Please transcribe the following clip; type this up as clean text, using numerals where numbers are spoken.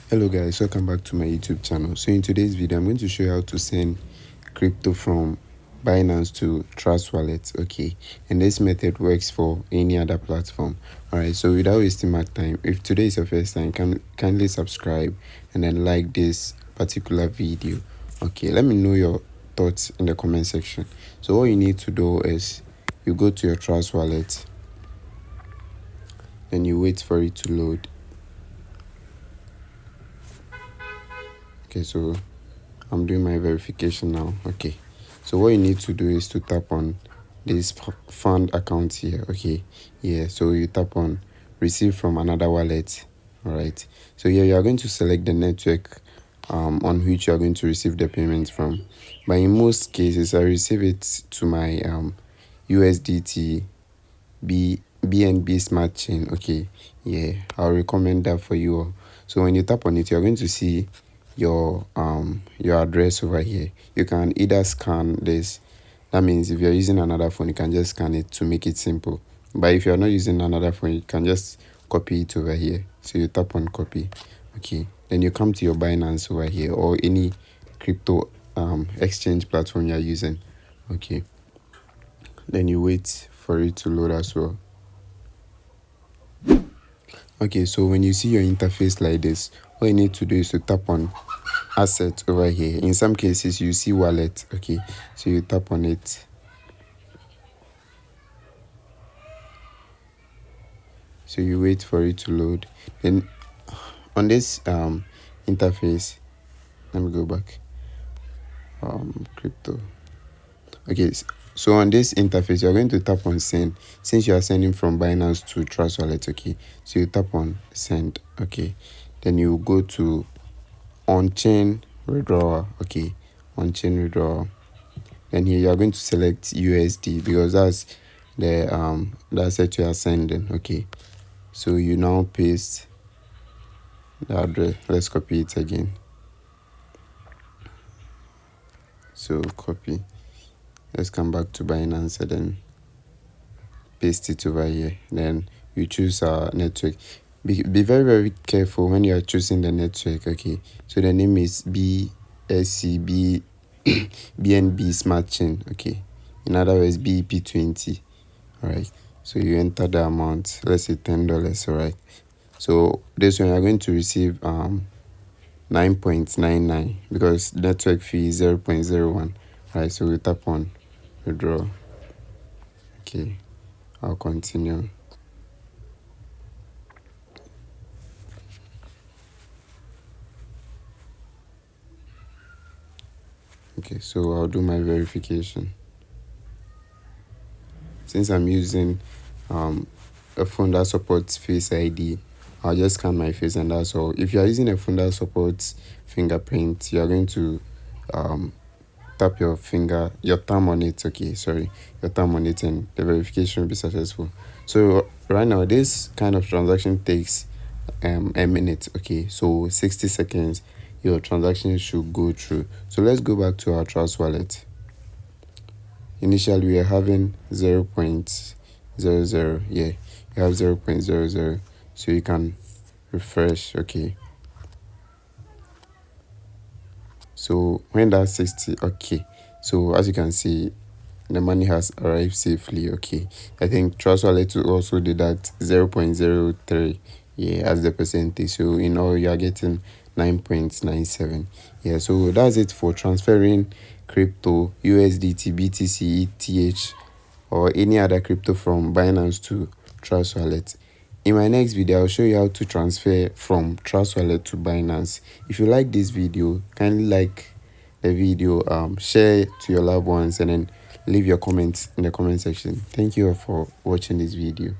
Hello guys, welcome back to my YouTube channel. So in today's video I'm going to show you how to send crypto from Binance to Trust Wallet. Okay, and this method works for any other platform. All right, so without wasting my time, if today is your first time, kindly subscribe and then like this particular video. Okay, let me know your thoughts in the comment section. So all you need to do is you go to your Trust Wallet, then you wait for it to load. Okay, so I'm doing my verification now. Okay, so what you need to do is to tap on this fund account here. Okay, yeah, so you tap on receive from another wallet. All right, so here you are going to select the network on which you are going to receive the payment from. But in most cases I receive it to my USDT BNB smart chain. Okay, yeah, I'll recommend that for you all. So when you tap on it, you're going to see your address over here. You can either scan this. That means if you're using another phone, you can just scan it to make it simple. But if you're not using another phone, you can just copy it over here. So you tap on copy. Okay, then you come to your Binance over here or any crypto exchange platform you're using. Okay, then you wait for it to load as well. Okay, so when you see your interface like this, all you need to do is to tap on asset over here. In some cases you see wallet. Okay, so you tap on it. So you wait for it to load. Then on this interface, let me go back. Crypto. Okay, so on this interface you're going to tap on send, since you are sending from Binance to Trust Wallet. Okay, so you tap on send. Okay, then you go to on-chain withdrawal. Okay, on-chain withdrawal. Then here you are going to select USD because that's the that's what you are sending. Okay, so you now paste the address. Let's copy it again. So copy. Let's come back to Binance and then paste it over here. Then you choose our network. Be very careful when you are choosing the network. Okay, so the name is BSCB BNB smart chain. Okay, in other words BEP20. All right, so you enter the amount, let's say $10. All right, so this one you're going to receive 9.99 because network fee is 0.01. All right, so we tap on withdraw. Okay, I'll continue. Okay, so I'll do my verification. Since I'm using a phone that supports Face ID, I'll just scan my face and that's all. If you are using a phone that supports fingerprint, you are going to tap your thumb on it. Okay, sorry, your thumb on it, and the verification will be successful. So right now this kind of transaction takes a minute. Okay, so 60 seconds your transaction should go through. So let's go back to our Trust Wallet. Initially we are having 0.00. yeah, you have 0.00, so you can refresh. Okay, so when that's 60, okay, so as you can see the money has arrived safely. Okay, I think Trust Wallet will also deduct 0.03, yeah, as the percentage. So in all you are getting 9.97. yeah, so that's it for transferring crypto, USDT, BTC, ETH or any other crypto from Binance to Trust Wallet. In my next video I'll show you how to transfer from Trust Wallet to Binance. If you like this video, kindly like the video, share it to your loved ones, and then leave your comments in the comment section. Thank you all for watching this video.